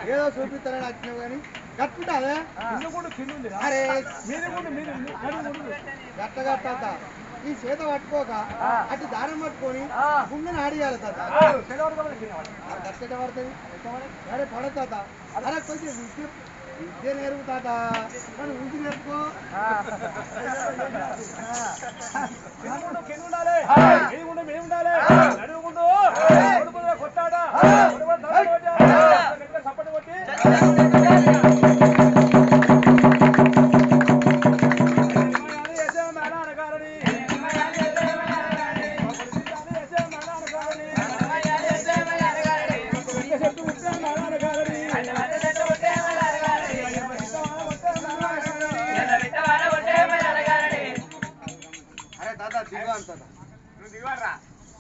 ఏదో చూపిస్తారని వచ్చినావు కానీ కట్టుకుంటావే అరే గట్ట గట్ట ఈ చేత పట్టుకోక అటు దారం పట్టుకొని గుండెని ఆడియాలి తాత గట్ట పడుతుంది అరే పడదు తాత అరే కొంచెం విద్య నేర్పు తాత కానీ ఉంచి నేర్పుకో కొట్టాడా సపోర్ట్ కొట్టి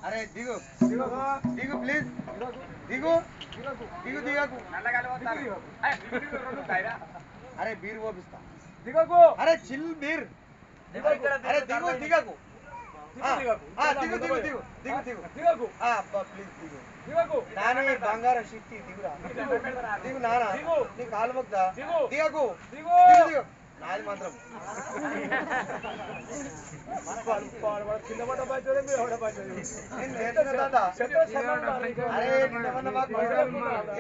అరే దిగు దిగు ప్లీజ్ దిగు దిగు దిగకు అరే బీర్ పోపిస్తా దిగకు అరే చిల్ బీర్ అరే దిగు దిగకు దిగు దిగు దిగు దిగు దిగు దిగకు ప్లీజ్ దిగు దిగకు నాని బంగారం షిట్టి దిగురా దిగు నానా నీ కాలు మొక్తా దిగకు దిగు దిగు నాది మాత్రం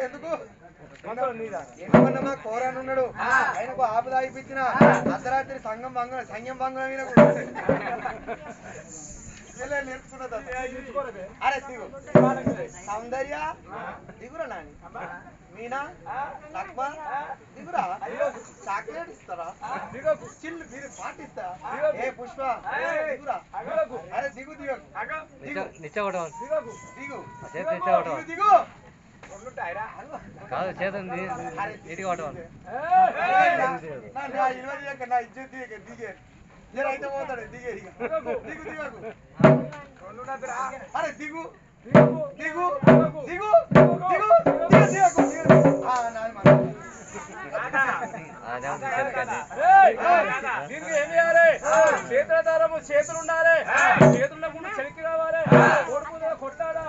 ఎందుకు ఎందుకన్నా మా కోరానున్నాడు ఆయనకు ఆపు తాగిపించిన అర్ధరాత్రి సంఘం భంగం నేర్చుకున్నా అరే దిగు సౌందర్య దిగురా నాని మీనా లక్ష్మ దిగురా చాక్లెట్ ఇస్తారా చిల్లు మీరు పాటిస్తా ఏ పుష్ప దిగురా అరే దిగు దిగు దిగు దిగు కాదు చేతం నా ఇజ్జత్ దిగే అయితే పోతాడు దిగే దిగు దిగకు అరే దిగు దిగు దిగు దిగు దిగు దీనికి ఏమి చేయాలి చేతులధారము చేతులు ఉండాలి చేతుల్లో ముందు చెలికి కావాలి కొడుకు కొట్టాడా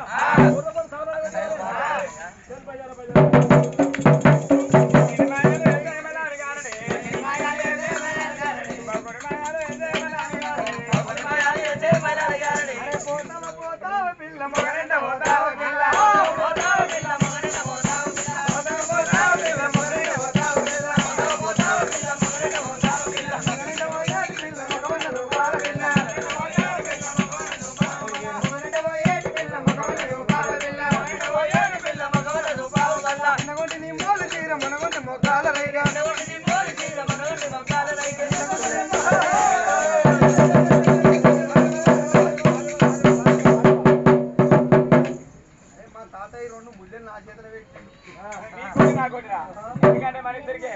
ఎందుకంటే మన ఇద్దరికే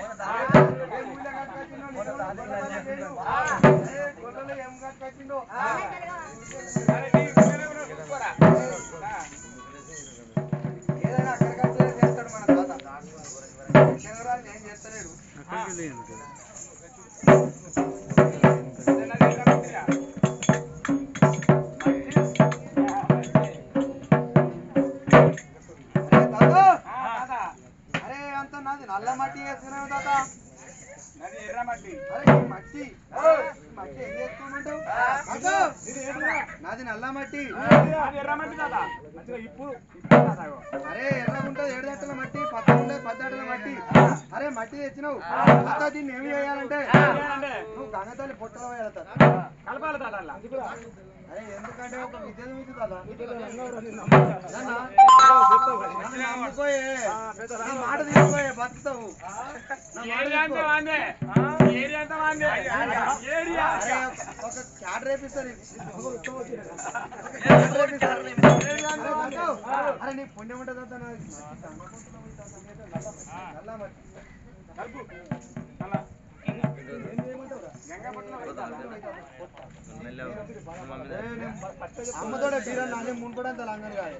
ఏదైనా అక్కడికి చేస్తాడు మన తాత చంద్రాన్ని ఏం చేస్తలేడు నల్ల మట్టి వేసుకున్నావు తాత నాది ఎర్ర మట్టి అరే మట్టి మట్టి ఏం చేస్తున్నావు నాది నల్ల మట్టి ఎర్ర మట్టి తాత ఇప్పుడు అరే ఎర్రగా ఉంటుంది 7 దట్టల మట్టి 10 ఉండే 10 దట్టల మట్టి అరే మట్టి తెచ్చినావు తాత దీన్ని ఏమి చేయాలంటే నువ్వు గంగతల్లి పొట్టలో వెళ్తా కలపాలి తాత అరే ఎందుకంటే ఒక విద్య మీకు తాత నమ్ముకోయే మాట తీసుకోయే బతుకుతావు ఒక క్యాడ్ రేపిస్తారు అరే నీ పుణ్యం ఉంటుంది అమ్మతోడే బీరన్నా మునుకోవడం లంగని కాదు